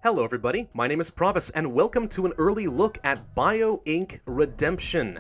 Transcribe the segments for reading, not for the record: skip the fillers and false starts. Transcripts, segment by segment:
Hello everybody, my name is Pravus, and welcome to an early look at Biomechanical Redemption,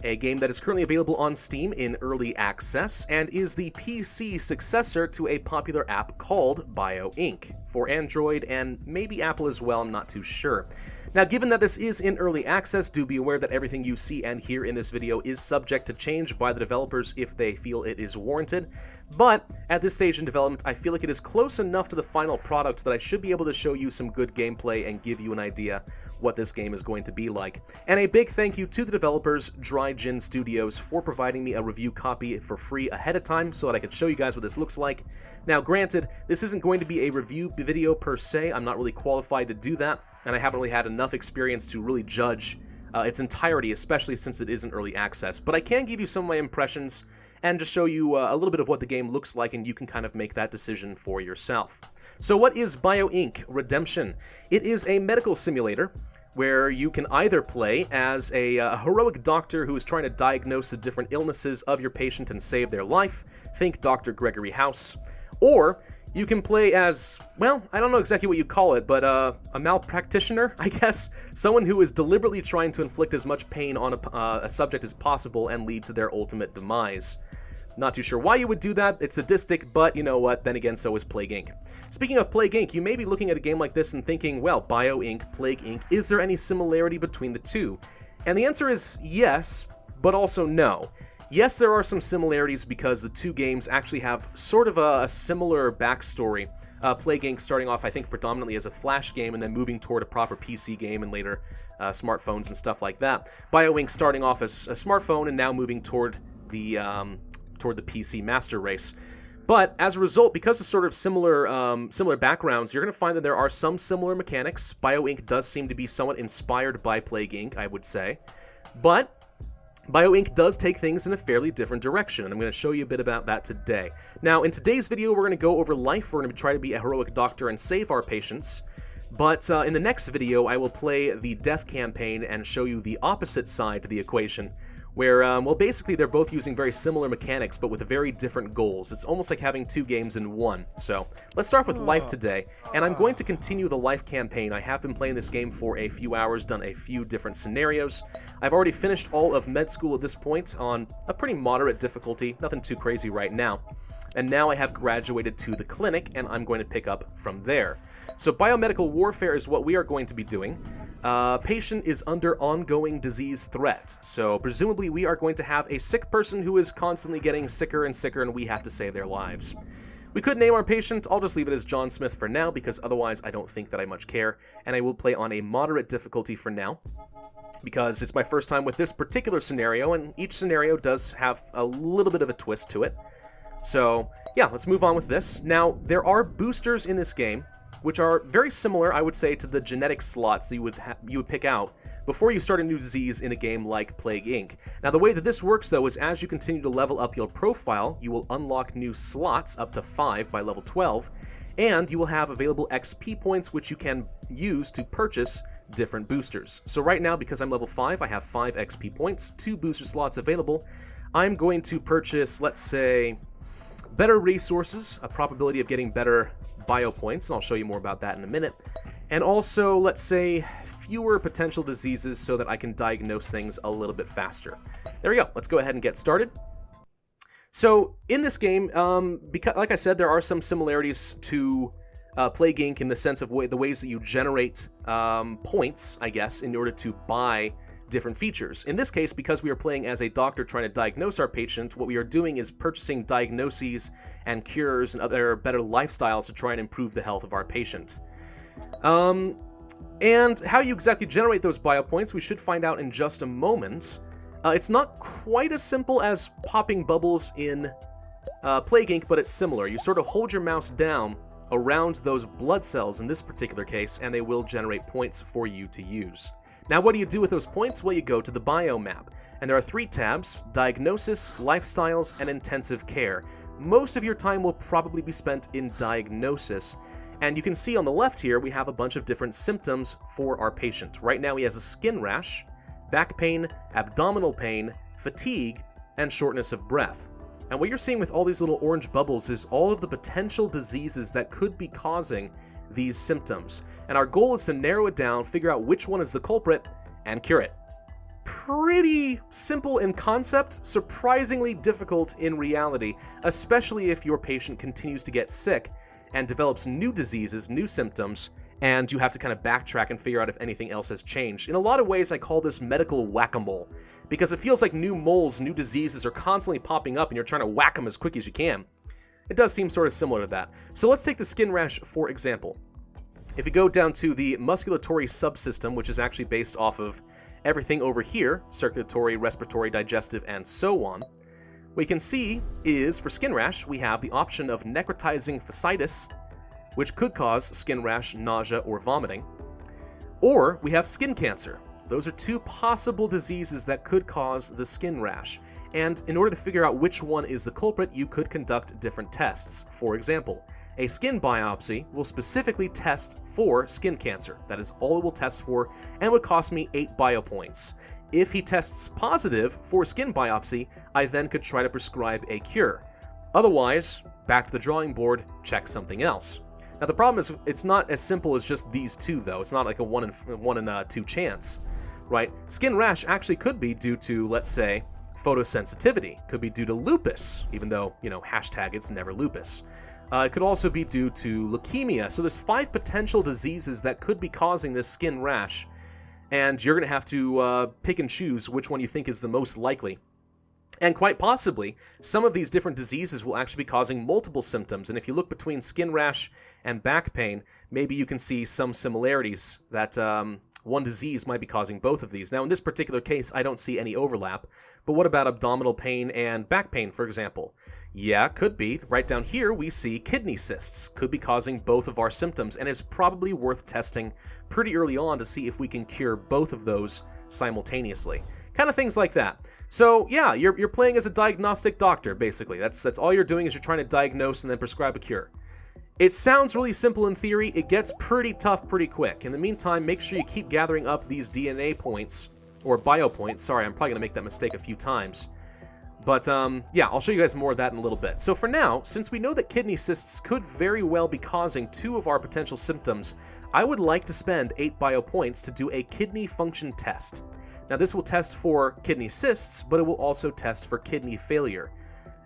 a game that is currently available on Steam in early access, and is the PC successor to a popular app called Biomechanical, for Android and maybe Apple as well, I'm not too sure. Now, given that this is in early access, do be aware that everything you see and hear in this video is subject to change by the developers if they feel it is warranted, but at this stage in development, I feel like it is close enough to the final product that I should be able to show you some good gameplay and give you an idea what this game is going to be like. And a big thank you to the developers, Dry Gin Studios, for providing me a review copy for free ahead of time so that I could show you guys what this looks like. Now, granted, this isn't going to be a review video per se, I'm not really qualified to do that, and I haven't really had enough experience to really judge its entirety, especially since it isn't early access. But I can give you some of my impressions and just show you a little bit of what the game looks like, and you can kind of make that decision for yourself. So what is Biomechanical Redemption? It is a medical simulator where you can either play as a heroic doctor who is trying to diagnose the different illnesses of your patient and save their life, think Dr. Gregory House, or you can play as, well, I don't know exactly what you call it, but a malpractitioner, I guess. Someone who is deliberately trying to inflict as much pain on a subject as possible and lead to their ultimate demise. Not too sure why you would do that, it's sadistic, but you know what, then again, so is Plague Inc. Speaking of Plague Inc., you may be looking at a game like this and thinking, well, Bio Inc., Plague Inc., is there any similarity between the two? And the answer is yes, but also no. Yes, there are some similarities because the two games actually have sort of a similar backstory. Plague Inc. starting off, I think, predominantly as a Flash game and then moving toward a proper PC game and later smartphones and stuff like that. Bio Inc. starting off as a smartphone and now moving toward the PC master race. But as a result, because of sort of similar backgrounds, you're going to find that there are some similar mechanics. Bio Inc. does seem to be somewhat inspired by Plague Inc., I would say. But Bio Inc. does take things in a fairly different direction, and I'm going to show you a bit about that today. Now, in today's video, we're going to go over life. We're going to try to be a heroic doctor and save our patients. But in the next video, I will play the death campaign and show you the opposite side to the equation, where, well, basically they're both using very similar mechanics, but with very different goals. It's almost like having two games in one. So, let's start with life today, and I'm going to continue the life campaign. I have been playing this game for a few hours, done a few different scenarios. I've already finished all of med school at this point on a pretty moderate difficulty, nothing too crazy right now. And now I have graduated to the clinic, and I'm going to pick up from there. So biomedical warfare is what we are going to be doing. Patient is under ongoing disease threat, so presumably we are going to have a sick person who is constantly getting sicker and sicker, and we have to save their lives. We could name our patient. I'll just leave it as John Smith for now, because otherwise I don't think that I much care, and I will play on a moderate difficulty for now, because it's my first time with this particular scenario, and each scenario does have a little bit of a twist to it. So, yeah, let's move on with this. Now, there are boosters in this game, which are very similar, I would say, to the genetic slots that you would pick out before you start a new disease in a game like Plague Inc. Now, the way that this works, though, is as you continue to level up your profile, you will unlock new slots up to 5 by level 12, and you will have available XP points, which you can use to purchase different boosters. So right now, because I'm level 5, I have 5 XP points, 2 booster slots available. I'm going to purchase, let's say, better resources, a probability of getting better bio points, and I'll show you more about that in a minute. And also, let's say, fewer potential diseases so that I can diagnose things a little bit faster. There we go. Let's go ahead and get started. So, in this game, because, like I said, there are some similarities to Plague Inc. in the sense of the ways that you generate points, I guess, in order to buy different features. In this case, because we are playing as a doctor trying to diagnose our patient, what we are doing is purchasing diagnoses and cures and other better lifestyles to try and improve the health of our patient. And how you exactly generate those biopoints, we should find out in just a moment. It's not quite as simple as popping bubbles in Plague Inc., but it's similar. You sort of hold your mouse down around those blood cells in this particular case, and they will generate points for you to use. Now, what do you do with those points? Well, you go to the Bio map, and there are 3 tabs: Diagnosis, Lifestyles, and Intensive Care. Most of your time will probably be spent in Diagnosis, and you can see on the left here, we have a bunch of different symptoms for our patient. Right now, he has a skin rash, back pain, abdominal pain, fatigue, and shortness of breath. And what you're seeing with all these little orange bubbles is all of the potential diseases that could be causing these symptoms. And our goal is to narrow it down, figure out which one is the culprit, and cure it. Pretty simple in concept, surprisingly difficult in reality, especially if your patient continues to get sick and develops new diseases, new symptoms, and you have to kind of backtrack and figure out if anything else has changed. In a lot of ways, I call this medical whack-a-mole, because it feels like new moles, new diseases are constantly popping up and you're trying to whack them as quick as you can. It does seem sort of similar to that. So let's take the skin rash for example. If you go down to the musculatory subsystem, which is actually based off of everything over here, circulatory, respiratory, digestive, and so on, what you can see is, for skin rash, we have the option of necrotizing fascitis, which could cause skin rash, nausea, or vomiting. Or we have skin cancer. Those are two possible diseases that could cause the skin rash. And in order to figure out which one is the culprit, you could conduct different tests. For example, a skin biopsy will specifically test for skin cancer. That is all it will test for, and would cost me 8 biopoints. If he tests positive for skin biopsy, I then could try to prescribe a cure. Otherwise, back to the drawing board, check something else. Now the problem is, it's not as simple as just these two though. It's not like a 1 in 2 chance, right? Skin rash actually could be due to, let's say, photosensitivity. Could be due to lupus, even though, hashtag it's never lupus. It could also be due to leukemia. So there's 5 potential diseases that could be causing this skin rash, and you're going to have to pick and choose which one you think is the most likely. And quite possibly, some of these different diseases will actually be causing multiple symptoms, and if you look between skin rash and back pain, maybe you can see some similarities that one disease might be causing both of these. Now, in this particular case, I don't see any overlap, but what about abdominal pain and back pain, for example? Yeah, could be. Right down here, we see kidney cysts could be causing both of our symptoms, and it's probably worth testing pretty early on to see if we can cure both of those simultaneously. Kind of things like that. So yeah, you're playing as a diagnostic doctor, basically. That's all you're doing is you're trying to diagnose and then prescribe a cure. It sounds really simple in theory. It gets pretty tough pretty quick. In the meantime, make sure you keep gathering up these DNA points, or bio points. Sorry, I'm probably going to make that mistake a few times. But yeah, I'll show you guys more of that in a little bit. So for now, since we know that kidney cysts could very well be causing 2 of our potential symptoms, I would like to spend 8 bio points to do a kidney function test. Now this will test for kidney cysts, but it will also test for kidney failure.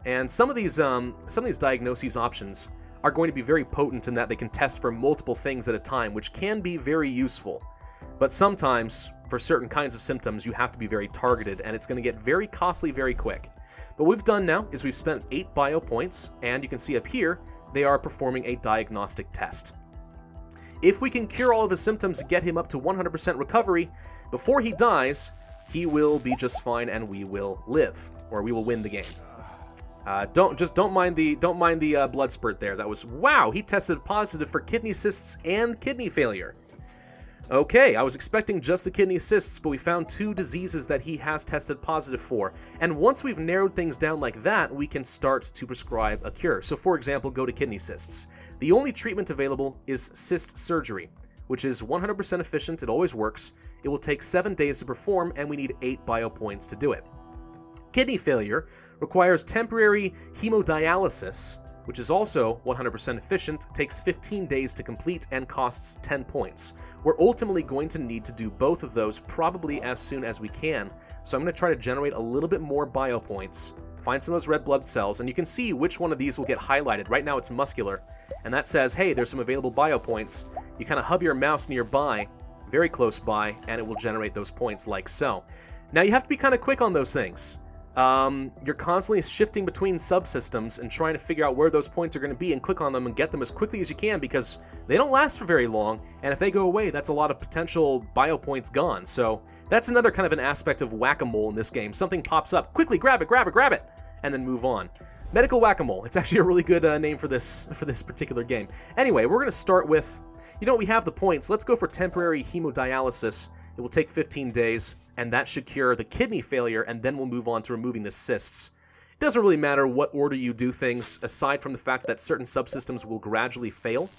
And some of these diagnoses options are going to be very potent in that they can test for multiple things at a time, which can be very useful. But sometimes, for certain kinds of symptoms, you have to be very targeted, and it's going to get very costly very quick. But what we've done now is we've spent 8 bio points, and you can see up here, they are performing a diagnostic test. If we can cure all of his symptoms and get him up to 100% recovery, before he dies, he will be just fine and we will live, or we will win the game. Don't mind the blood spurt there. That was, wow, he tested positive for kidney cysts and kidney failure. Okay, I was expecting just the kidney cysts, but we found 2 diseases that he has tested positive for. And once we've narrowed things down like that, we can start to prescribe a cure. So for example, go to kidney cysts. The only treatment available is cyst surgery, which is 100% efficient. It always works. It will take 7 days to perform, and we need 8 bio points to do it. Kidney failure requires temporary hemodialysis, which is also 100% efficient, takes 15 days to complete, and costs 10 points. We're ultimately going to need to do both of those probably as soon as we can, so I'm going to try to generate a little bit more bio points, find some of those red blood cells, and you can see which one of these will get highlighted. Right now it's muscular, and that says, hey, there's some available bio points. You kind of hub your mouse nearby, very close by, and it will generate those points like so. Now you have to be kind of quick on those things. You're constantly shifting between subsystems and trying to figure out where those points are going to be and click on them and get them as quickly as you can, because they don't last for very long, and if they go away, that's a lot of potential bio points gone. So that's another kind of an aspect of whack-a-mole in this game. Something pops up, quickly grab it, and then move on. Medical whack-a-mole. It's actually a really good name for this particular game. Anyway, we're going to start with, we have the points. Let's go for temporary hemodialysis. It will take 15 days, and that should cure the kidney failure, and then we'll move on to removing the cysts. It doesn't really matter what order you do things, aside from the fact that certain subsystems will gradually fail.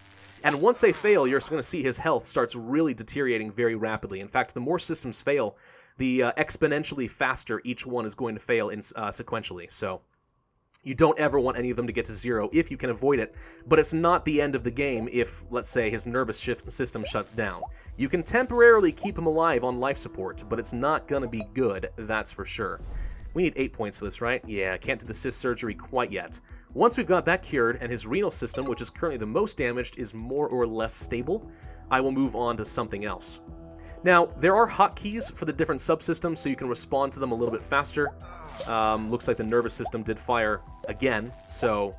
And once they fail, you're going to see his health starts really deteriorating very rapidly. In fact, the more systems fail, the exponentially faster each one is going to fail sequentially. So You don't ever want any of them to get to 0 if you can avoid it, but it's not the end of the game if, let's say, his nervous system shuts down. You can temporarily keep him alive on life support, but it's not going to be good, that's for sure. We need 8 points for this, right? Yeah, can't do the cyst surgery quite yet. Once we've got that cured and his renal system, which is currently the most damaged, is more or less stable, I will move on to something else. Now, there are hotkeys for the different subsystems, so you can respond to them a little bit faster. Looks like the nervous system did fire again, so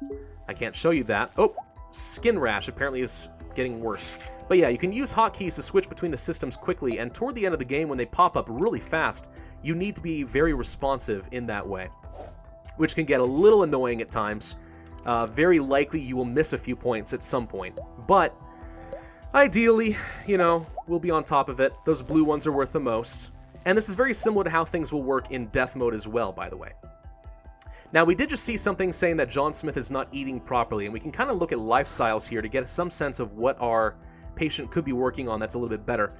I can't show you that. Oh, skin rash apparently is getting worse. But yeah, you can use hotkeys to switch between the systems quickly, and toward the end of the game, when they pop up really fast, you need to be very responsive in that way, which can get a little annoying at times. Very likely you will miss a few points at some point, but ideally, you know, we'll be on top of it. Those blue ones are worth the most. And this is very similar to how things will work in death mode as well, by the way. Now, we did just see something saying that John Smith is not eating properly, and we can kind of look at lifestyles here to get some sense of what our patient could be working on that's a little bit better.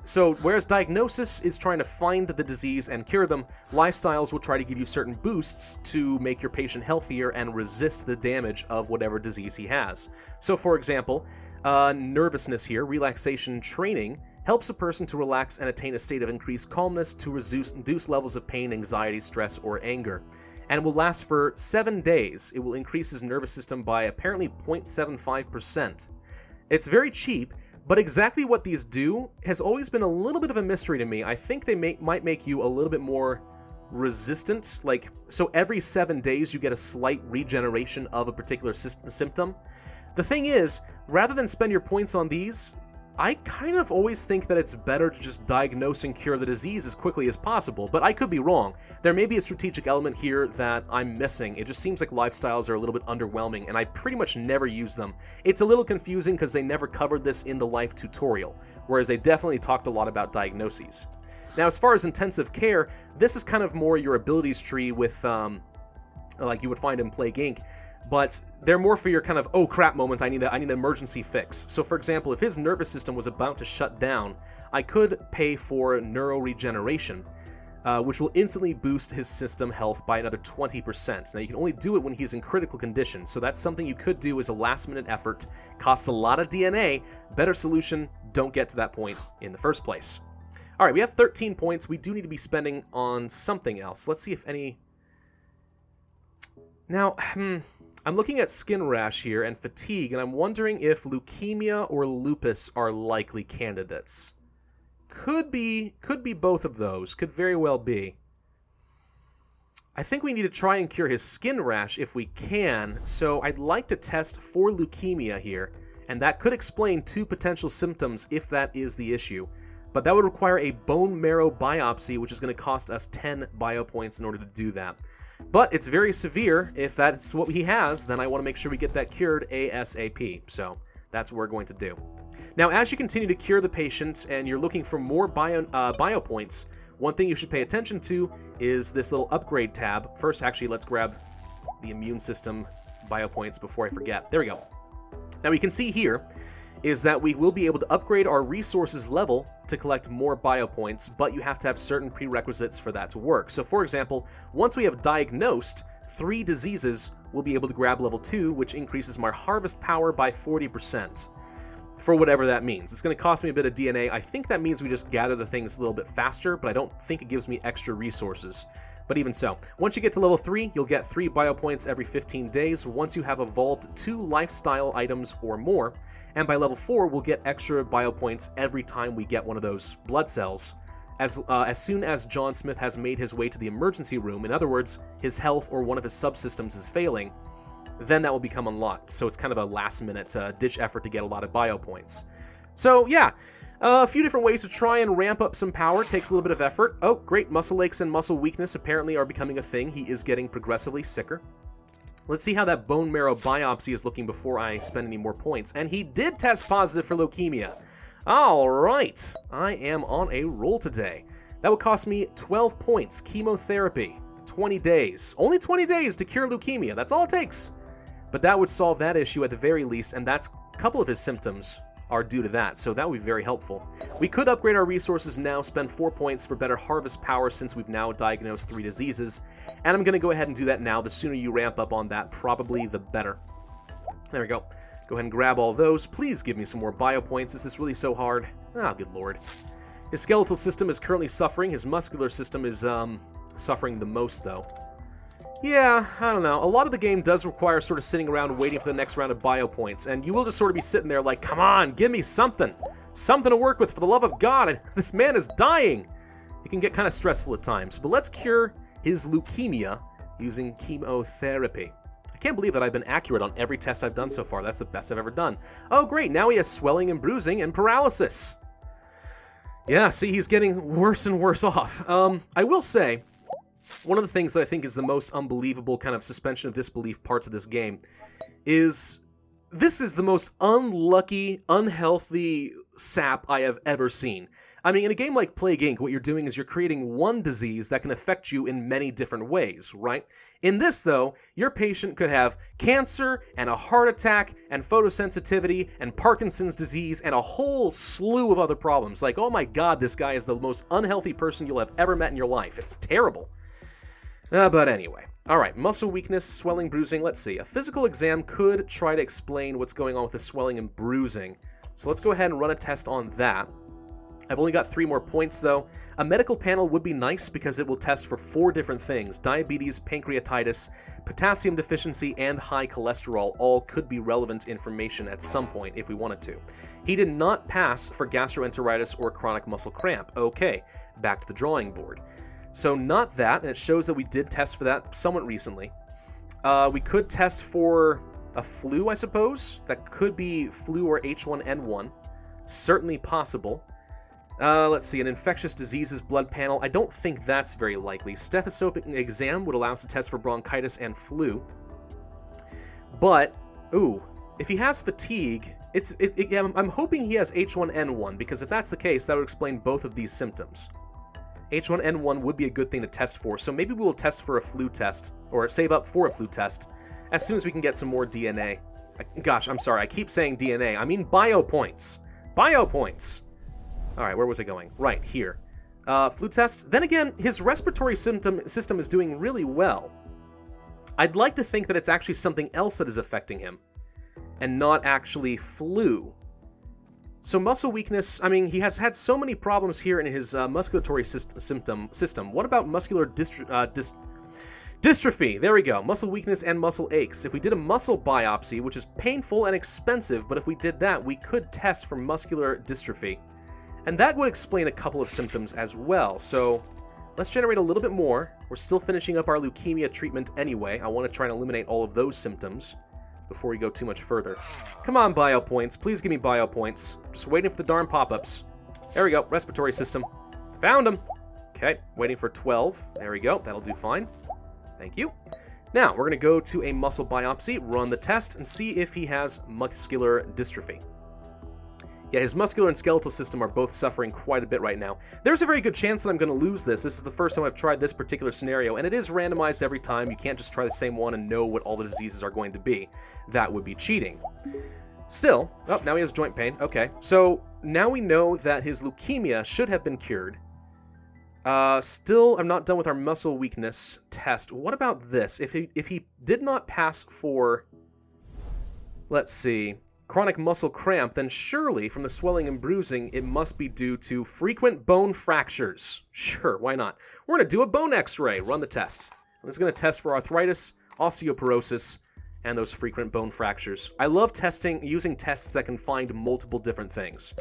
So, whereas diagnosis is trying to find the disease and cure them, lifestyles will try to give you certain boosts to make your patient healthier and resist the damage of whatever disease he has. So, for example, nervousness here, relaxation training, helps a person to relax and attain a state of increased calmness to reduce levels of pain, anxiety, stress, or anger. And will last for 7 days. It will increase his nervous system by apparently 0.75%. It's very cheap, but exactly what these do has always been a little bit of a mystery to me. I think they might make you a little bit more resistant. Like, so every 7 days you get a slight regeneration of a particular symptom. The thing is, rather than spend your points on these, I kind of always think that it's better to just diagnose and cure the disease as quickly as possible, but I could be wrong. There may be a strategic element here that I'm missing. It just seems like lifestyles are a little bit underwhelming, and I pretty much never use them. It's a little confusing because they never covered this in the life tutorial, whereas they definitely talked a lot about diagnoses. Now, as far as intensive care, this is kind of more your abilities tree with, like you would find in Plague Inc., but they're more for your kind of, oh crap moment, I need an emergency fix. So for example, if his nervous system was about to shut down, I could pay for Neuro Regeneration, which will instantly boost his system health by another 20%. Now you can only do it when he's in critical condition, so that's something you could do as a last minute effort. Costs a lot of DNA, better solution, don't get to that point in the first place. Alright, we have 13 points, we do need to be spending on something else. Let's see if any... Now, I'm looking at skin rash here and fatigue, and I'm wondering if leukemia or lupus are likely candidates. Could be both of those. Could very well be. I think we need to try and cure his skin rash if we can, so I'd like to test for leukemia here, and that could explain 2 potential symptoms if that is the issue. But that would require a bone marrow biopsy, which is going to cost us 10 bio points in order to do that. But it's very severe. If that's what he has, then I want to make sure we get that cured ASAP. So that's what we're going to do. Now, as you continue to cure the patient and you're looking for more bio points, one thing you should pay attention to is this little upgrade tab. First, actually, let's grab the immune system bio points before I forget. There we go. Now, we can see here is that we will be able to upgrade our resources level to collect more bio points, but you have to have certain prerequisites for that to work. So for example, once we have diagnosed 3 diseases, we'll be able to grab level 2, which increases my harvest power by 40%. For whatever that means. It's going to cost me a bit of DNA. I think that means we just gather the things a little bit faster, but I don't think it gives me extra resources. But even so, once you get to level 3, you'll get 3 bio points every 15 days once you have evolved 2 lifestyle items or more, and by level 4, we'll get extra bio points every time we get one of those blood cells. As soon as John Smith has made his way to the emergency room, in other words, his health or one of his subsystems is failing, then that will become unlocked. So it's kind of a last-minute ditch effort to get a lot of bio points. So yeah, a few different ways to try and ramp up some power. It takes a little bit of effort. Oh, great, muscle aches and muscle weakness apparently are becoming a thing. He is getting progressively sicker. Let's see how that bone marrow biopsy is looking before I spend any more points. And he did test positive for leukemia. All right, I am on a roll today. That would cost me 12 points, chemotherapy, 20 days. Only 20 days to cure leukemia, that's all it takes. But that would solve that issue at the very least, and that's a couple of his symptoms are due to that, so that would be very helpful. We could upgrade our resources now, spend 4 points for better harvest power since we've now diagnosed 3 diseases, and I'm going to go ahead and do that now. The sooner you ramp up on that, probably the better. There we go. Go ahead and grab all those. Please give me some more bio points. Is this really so hard? Oh, good lord. His skeletal system is currently suffering. His muscular system is suffering the most, though. Yeah, I don't know. A lot of the game does require sort of sitting around waiting for the next round of bio points, and you will just sort of be sitting there like, come on, give me something. Something to work with, for the love of God. This man is dying. It can get kind of stressful at times, but let's cure his leukemia using chemotherapy. I can't believe that I've been accurate on every test I've done so far. That's the best I've ever done. Oh, great. Now he has swelling and bruising and paralysis. Yeah, see, he's getting worse and worse off. I will say, one of the things that I think is the most unbelievable kind of suspension of disbelief parts of this game is this is the most unlucky, unhealthy sap I have ever seen. I mean, in a game like Plague Inc., what you're doing is you're creating one disease that can affect you in many different ways, right? In this, though, your patient could have cancer and a heart attack and photosensitivity and Parkinson's disease and a whole slew of other problems. Like, oh my god, this guy is the most unhealthy person you'll have ever met in your life. It's terrible. But anyway. Alright, muscle weakness, swelling, bruising. Let's see. A physical exam could try to explain what's going on with the swelling and bruising. So let's go ahead and run a test on that. I've only got 3 more points, though. A medical panel would be nice because it will test for 4 different things. Diabetes, pancreatitis, potassium deficiency, and high cholesterol all could be relevant information at some point if we wanted to. He did not pass for gastroenteritis or chronic muscle cramp. Okay, back to the drawing board. So not that, and it shows that we did test for that somewhat recently. We could test for a flu, I suppose. That could be flu or H1N1. Certainly possible. Let's see, an infectious diseases blood panel. I don't think that's very likely. Stethoscopic exam would allow us to test for bronchitis and flu. But, ooh, if he has fatigue, I'm hoping he has H1N1, because if that's the case, that would explain both of these symptoms. H1N1 would be a good thing to test for, so maybe we'll test for a flu test, or save up for a flu test, as soon as we can get some more DNA. Gosh, I'm sorry, I keep saying DNA. I mean bio points. Bio points! Alright, where was I going? Right, here. Flu test. Then again, his respiratory system is doing really well. I'd like to think that it's actually something else that is affecting him, and not actually flu. So muscle weakness, I mean, he has had so many problems here in his musculatory system. What about muscular dystrophy? There we go. Muscle weakness and muscle aches. If we did a muscle biopsy, which is painful and expensive, but if we did that, we could test for muscular dystrophy. And that would explain a couple of symptoms as well. So let's generate a little bit more. We're still finishing up our leukemia treatment anyway. I want to try and eliminate all of those symptoms before we go too much further. Come on, bio points. Please give me bio points. Just waiting for the darn pop-ups. There we go. Respiratory system. Found him. Okay, waiting for 12. There we go. That'll do fine. Thank you. Now, we're going to go to a muscle biopsy, run the test, and see if he has muscular dystrophy. Yeah, his muscular and skeletal system are both suffering quite a bit right now. There's a very good chance that I'm going to lose this. This is the first time I've tried this particular scenario, and it is randomized every time. You can't just try the same one and know what all the diseases are going to be. That would be cheating. Still, oh, now he has joint pain. Okay, so now we know that his leukemia should have been cured. Still, I'm not done with our muscle weakness test. What about this? If he did not pass for, let's see, chronic muscle cramp, then surely from the swelling and bruising, it must be due to frequent bone fractures. Sure, why not? We're going to do a bone x-ray. Run the test. This is going to test for arthritis, osteoporosis, and those frequent bone fractures. I love using tests that can find multiple different things.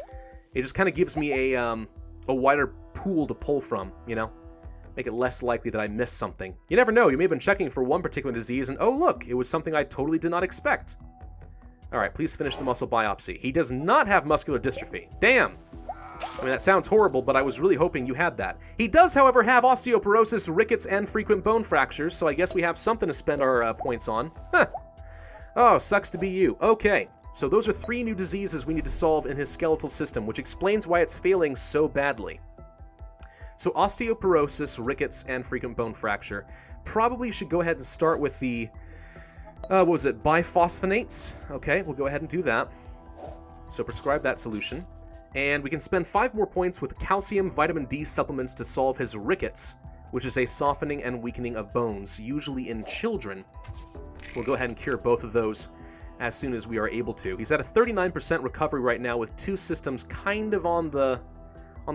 It just kind of gives me a wider pool to pull from, you know? Make it less likely that I miss something. You never know, you may have been checking for one particular disease, and oh look, it was something I totally did not expect. Alright, please finish the muscle biopsy. He does not have muscular dystrophy. Damn! I mean, that sounds horrible, but I was really hoping you had that. He does, however, have osteoporosis, rickets, and frequent bone fractures, so I guess we have something to spend our points on. Huh. Oh, sucks to be you. Okay, so those are 3 new diseases we need to solve in his skeletal system, which explains why it's failing so badly. So osteoporosis, rickets, and frequent bone fracture. Probably should go ahead and start with the... what was it? Biphosphonates? Okay, we'll go ahead and do that. So prescribe that solution. And we can spend 5 more points with calcium vitamin D supplements to solve his rickets, which is a softening and weakening of bones, usually in children. We'll go ahead and cure both of those as soon as we are able to. He's at a 39% recovery right now with 2 systems kind of on the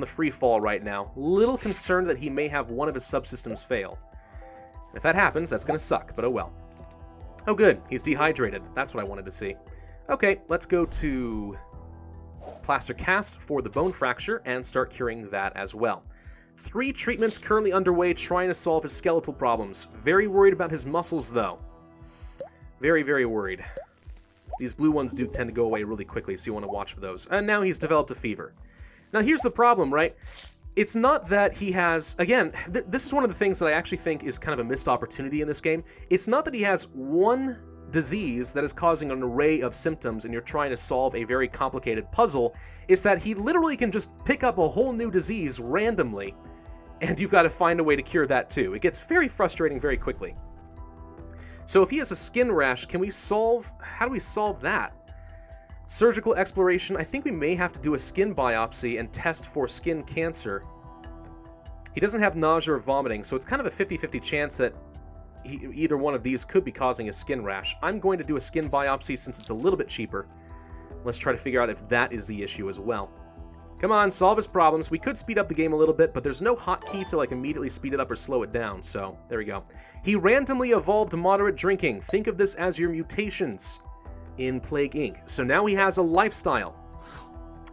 free fall right now. Little concerned that he may have one of his subsystems fail. And if that happens, that's going to suck, but oh well. Oh good, he's dehydrated. That's what I wanted to see. Okay, let's go to plaster cast for the bone fracture and start curing that as well. 3 treatments currently underway trying to solve his skeletal problems. Very worried about his muscles though. Very, very worried. These blue ones do tend to go away really quickly, so you want to watch for those. And now he's developed a fever. Now here's the problem, right? It's not that he has... Again, this is one of the things that I actually think is kind of a missed opportunity in this game. It's not that he has one disease that is causing an array of symptoms and you're trying to solve a very complicated puzzle. It's that he literally can just pick up a whole new disease randomly, and you've got to find a way to cure that too. It gets very frustrating very quickly. So if he has a skin rash, can we solve... How do we solve that? Surgical exploration. I think we may have to do a skin biopsy and test for skin cancer. He doesn't have nausea or vomiting, so it's kind of a 50-50 chance that either one of these could be causing a skin rash. I'm going to do a skin biopsy since it's a little bit cheaper. Let's try to figure out if that is the issue as well. Come on, solve his problems. We could speed up the game a little bit, but there's no hotkey to like immediately speed it up or slow it down, so there we go. He randomly evolved moderate drinking. Think of this as your mutations in Plague Inc. So now he has a lifestyle,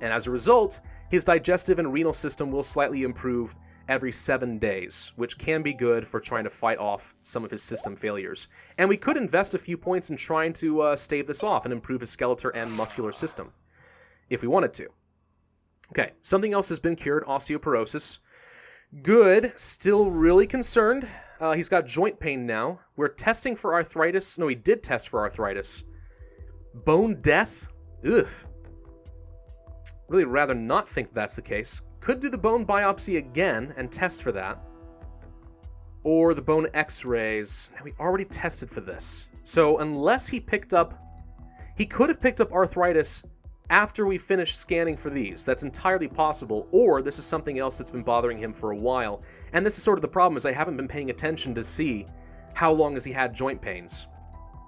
and as a result, his digestive and renal system will slightly improve every 7 days, which can be good for trying to fight off some of his system failures. And we could invest a few points in trying to stave this off and improve his skeletal and muscular system, if we wanted to. Okay, something else has been cured, osteoporosis. Good, still really concerned. He's got joint pain now. We're testing for arthritis. No, he did test for arthritis. Bone death? Ugh. Really rather not think that's the case. Could do the bone biopsy again and test for that. Or the bone x-rays. Now, we already tested for this. So unless he picked up... He could have picked up arthritis after we finished scanning for these. That's entirely possible. Or this is something else that's been bothering him for a while. And this is sort of the problem, is I haven't been paying attention to see how long has he had joint pains.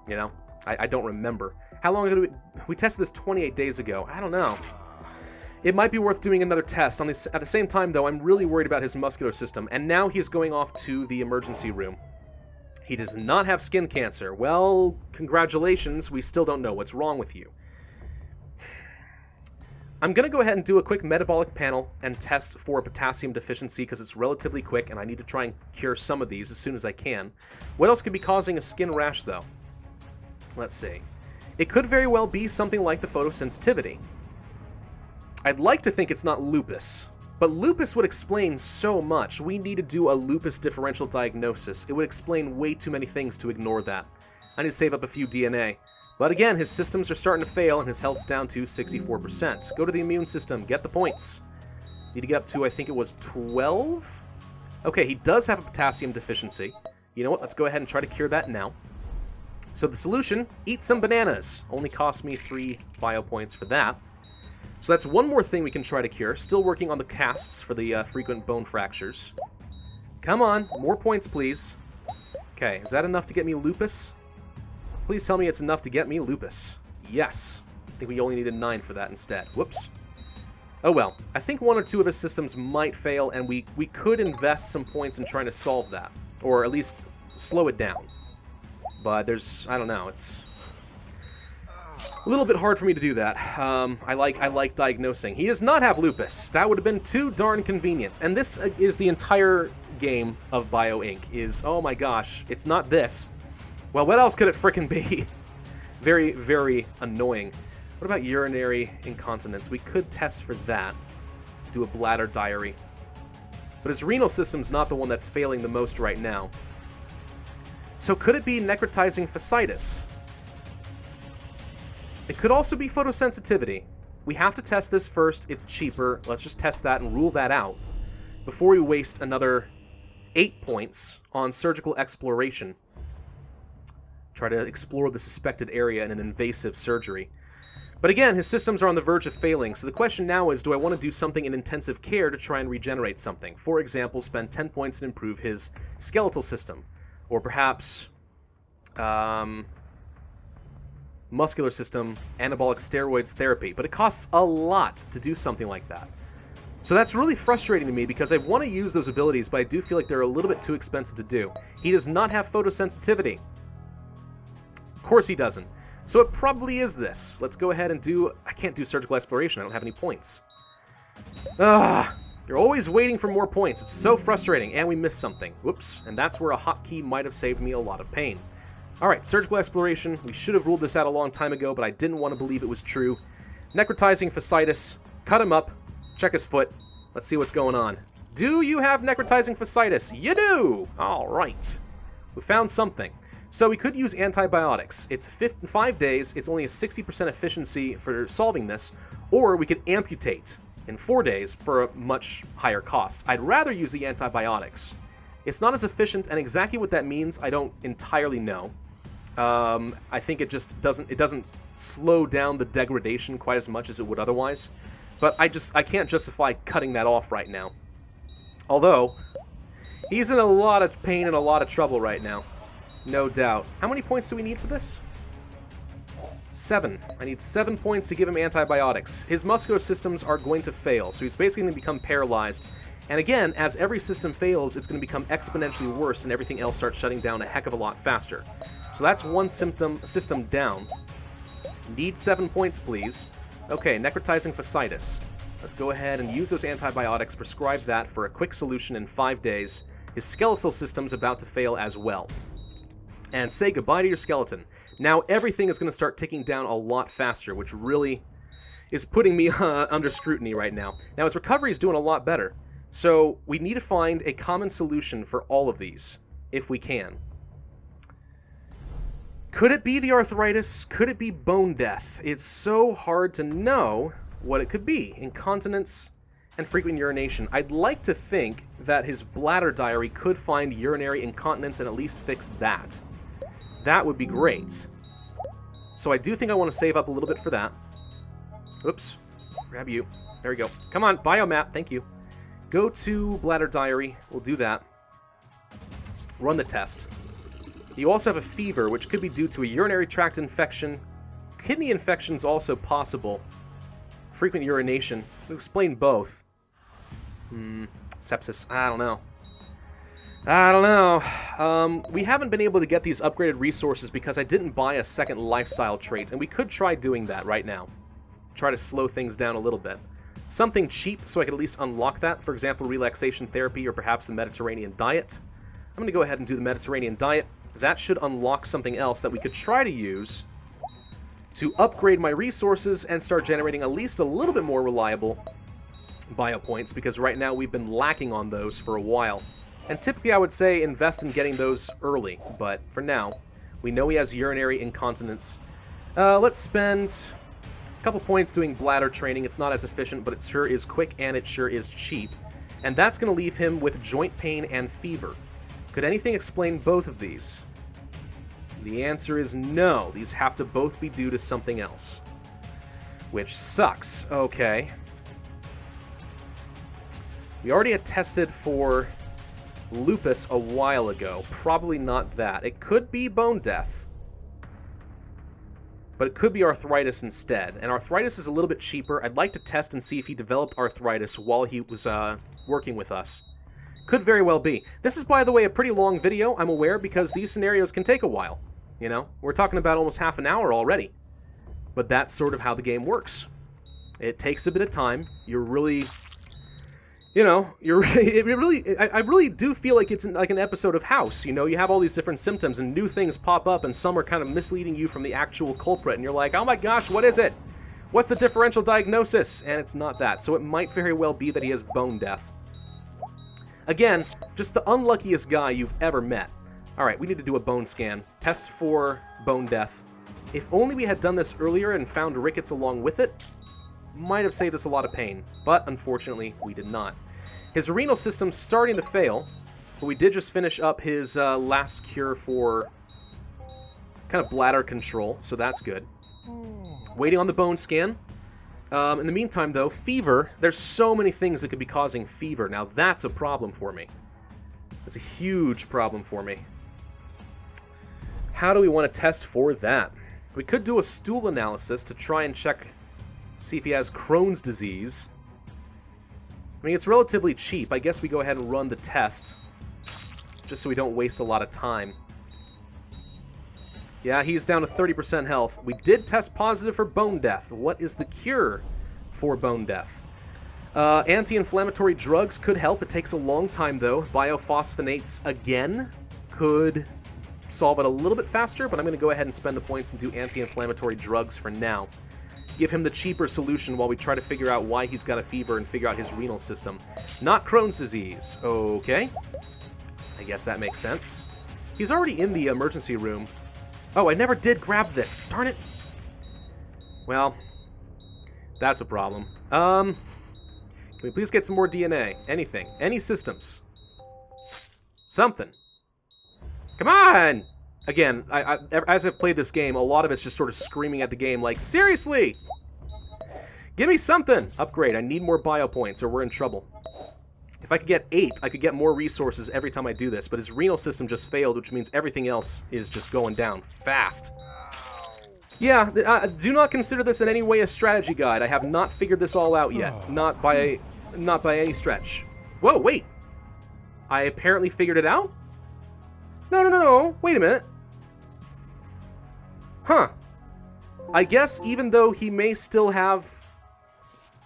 You know? I don't remember. How long did we tested this 28 days ago? I don't know. It might be worth doing another test. At the same time, though, I'm really worried about his muscular system, and now he's going off to the emergency room. He does not have skin cancer. Well, congratulations, we still don't know what's wrong with you. I'm going to go ahead and do a quick metabolic panel and test for potassium deficiency because it's relatively quick, and I need to try and cure some of these as soon as I can. What else could be causing a skin rash, though? Let's see. It could very well be something like the photosensitivity. I'd like to think it's not lupus, but lupus would explain so much. We need to do a lupus differential diagnosis. It would explain way too many things to ignore that. I need to save up a few DNA. But again, his systems are starting to fail and his health's down to 64%. Go to the immune system, get the points. Need to get up to, I think it was 12? Okay, he does have a potassium deficiency. You know what, let's go ahead and try to cure that now. So the solution, eat some bananas. Only cost me 3 bio points for that. So that's one more thing we can try to cure. Still working on the casts for the frequent bone fractures. Come on, more points, please. Okay, is that enough to get me lupus? Please tell me it's enough to get me lupus. Yes. I think we only needed 9 for that instead. Whoops. Oh well. I think 1 or 2 of his systems might fail, and we could invest some points in trying to solve that. Or at least slow it down. But there's... I don't know, it's... a little bit hard for me to do that. I like diagnosing. He does not have lupus. That would have been too darn convenient. And this is the entire game of Bio Inc. is, oh my gosh, it's not this. Well, what else could it frickin' be? Very, very annoying. What about urinary incontinence? We could test for that. Do a bladder diary. But his renal system's not the one that's failing the most right now. So could it be necrotizing fascitis? It could also be photosensitivity. We have to test this first. It's cheaper. Let's just test that and rule that out before we waste another 8 points on surgical exploration. Try to explore the suspected area in an invasive surgery. But again, his systems are on the verge of failing, so the question now is, do I want to do something in intensive care to try and regenerate something? For example, spend 10 points and improve his skeletal system. Or perhaps muscular system, anabolic steroids therapy. But it costs a lot to do something like that. So that's really frustrating to me because I want to use those abilities, but I do feel like they're a little bit too expensive to do. He does not have photosensitivity. Of course he doesn't. So it probably is this. Let's go ahead and do... I can't do surgical exploration. I don't have any points. You're always waiting for more points. It's so frustrating. And we missed something. Whoops. And that's where a hotkey might have saved me a lot of pain. Alright, surgical exploration. We should have ruled this out a long time ago, but I didn't want to believe it was true. Necrotizing Fascitis. Cut him up. Check his foot. Let's see what's going on. Do you have necrotizing fasciitis? You do! Alright. We found something. So we could use antibiotics. It's 5 days, it's only a 60% efficiency for solving this, or we could amputate in 4 days for a much higher cost. I'd rather use the antibiotics. It's not as efficient, and exactly what that means, I don't entirely know. I think it just doesn't slow down the degradation quite as much as it would otherwise. But I can't justify cutting that off right now. Although, he's in a lot of pain and a lot of trouble right now. No doubt. How many points do we need for this? 7. I need 7 points to give him antibiotics. His muscular systems are going to fail, so he's basically going to become paralyzed. And again, as every system fails, it's going to become exponentially worse and everything else starts shutting down a heck of a lot faster. So that's one system down. Need 7 points, please. Okay, necrotizing fasciitis. Let's go ahead and use those antibiotics, prescribe that for a quick solution in 5 days. His skeletal system's about to fail as well. And say goodbye to your skeleton. Now everything is going to start ticking down a lot faster, which really is putting me under scrutiny right now. Now his recovery is doing a lot better. So we need to find a common solution for all of these, if we can. Could it be the arthritis? Could it be bone death? It's so hard to know what it could be. Incontinence and frequent urination. I'd like to think that his bladder diary could find urinary incontinence and at least fix that. That would be great. So I do think I want to save up a little bit for that. Oops. Grab you. There we go. Come on, biomap. Thank you. Go to bladder diary. We'll do that. Run the test. You also have a fever, which could be due to a urinary tract infection. Kidney infection's also possible. Frequent urination. We'll explain both. Sepsis. I don't know. We haven't been able to get these upgraded resources because I didn't buy a second lifestyle trait, and we could try doing that right now. Try to slow things down a little bit. Something cheap so I could at least unlock that, for example, relaxation therapy or perhaps the Mediterranean diet. I'm going to go ahead and do the Mediterranean diet. That should unlock something else that we could try to use to upgrade my resources and start generating at least a little bit more reliable bio points, because right now we've been lacking on those for a while. And typically I would say invest in getting those early, but for now, we know he has urinary incontinence. Let's spend a couple points doing bladder training. It's not as efficient, but it sure is quick and it sure is cheap. And that's going to leave him with joint pain and fever. Could anything explain both of these? The answer is no. These have to both be due to something else. Which sucks. Okay. We already had tested for lupus a while ago. Probably not that. It could be bone death. But it could be arthritis instead. And arthritis is a little bit cheaper. I'd like to test and see if he developed arthritis while he was working with us. Could very well be. This is, by the way, a pretty long video, I'm aware, because these scenarios can take a while. You know, we're talking about almost half an hour already. But that's sort of how the game works. It takes a bit of time. You're really... You know, I really do feel like it's like an episode of House. You know, you have all these different symptoms and new things pop up and some are kind of misleading you from the actual culprit. And you're like, oh my gosh, what is it? What's the differential diagnosis? And it's not that. So it might very well be that he has bone death. Again, just the unluckiest guy you've ever met. All right, we need to do a bone scan. Test for bone death. If only we had done this earlier and found rickets along with it, might have saved us a lot of pain, but unfortunately we did not. His renal system's starting to fail, but we did just finish up his last cure for kind of bladder control, so that's good. Waiting on the bone scan. In the meantime, though, fever. There's so many things that could be causing fever. Now, that's a problem for me. That's a huge problem for me. How do we want to test for that? We could do a stool analysis to try and check, see if he has Crohn's disease. I mean, it's relatively cheap. I guess we go ahead and run the test, just so we don't waste a lot of time. Yeah, he's down to 30% health. We did test positive for bone death. What is the cure for bone death? Anti-inflammatory drugs could help. It takes a long time, though. Biophosphonates, again, could solve it a little bit faster, but I'm going to go ahead and spend the points and do anti-inflammatory drugs for now. Give him the cheaper solution while we try to figure out why he's got a fever and figure out his renal system. Not Crohn's disease. Okay. I guess that makes sense. He's already in the emergency room. Oh, I never did grab this. Darn it. Well, that's a problem. Can we please get some more DNA? Anything. Any systems. Something. Come on! Again, as I've played this game, a lot of it's just sort of screaming at the game like, seriously! Give me something! Upgrade. I need more bio points or we're in trouble. If I could get 8, I could get more resources every time I do this, but his renal system just failed, which means everything else is just going down fast. Yeah, do not consider this in any way a strategy guide. I have not figured this all out yet. Not by any stretch. Whoa, wait! I apparently figured it out? No, wait a minute. Huh. I guess even though he may still have...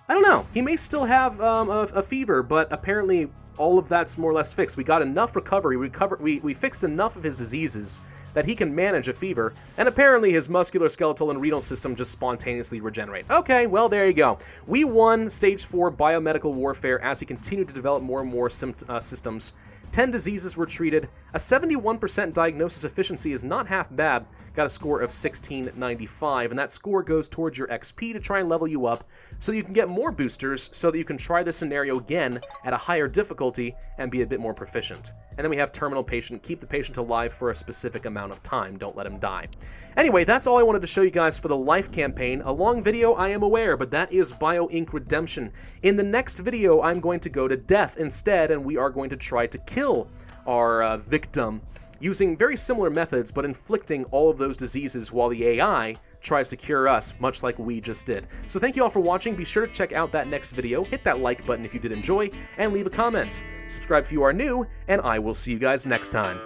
I don't know. He may still have a fever, but apparently all of that's more or less fixed. We got enough recovery. We fixed enough of his diseases that he can manage a fever, and apparently his musculoskeletal and renal system just spontaneously regenerate. Okay, well, there you go. We won Stage 4 Biomechanical Warfare as he continued to develop more and more systems. 10 diseases were treated. A 71% diagnosis efficiency is not half bad. Got a score of 1695, and that score goes towards your XP to try and level you up so that you can get more boosters so that you can try this scenario again at a higher difficulty and be a bit more proficient. And then we have Terminal Patient. Keep the patient alive for a specific amount of time. Don't let him die. Anyway, that's all I wanted to show you guys for the Life campaign. A long video, I am aware, but that is Bio-Inc. Redemption. In the next video, I'm going to go to Death instead, and we are going to try to kill our victim using very similar methods, but inflicting all of those diseases while the AI tries to cure us, much like we just did. So thank you all for watching. Be sure to check out that next video, hit that like button if you did enjoy, and leave a comment. Subscribe if you are new, and I will see you guys next time.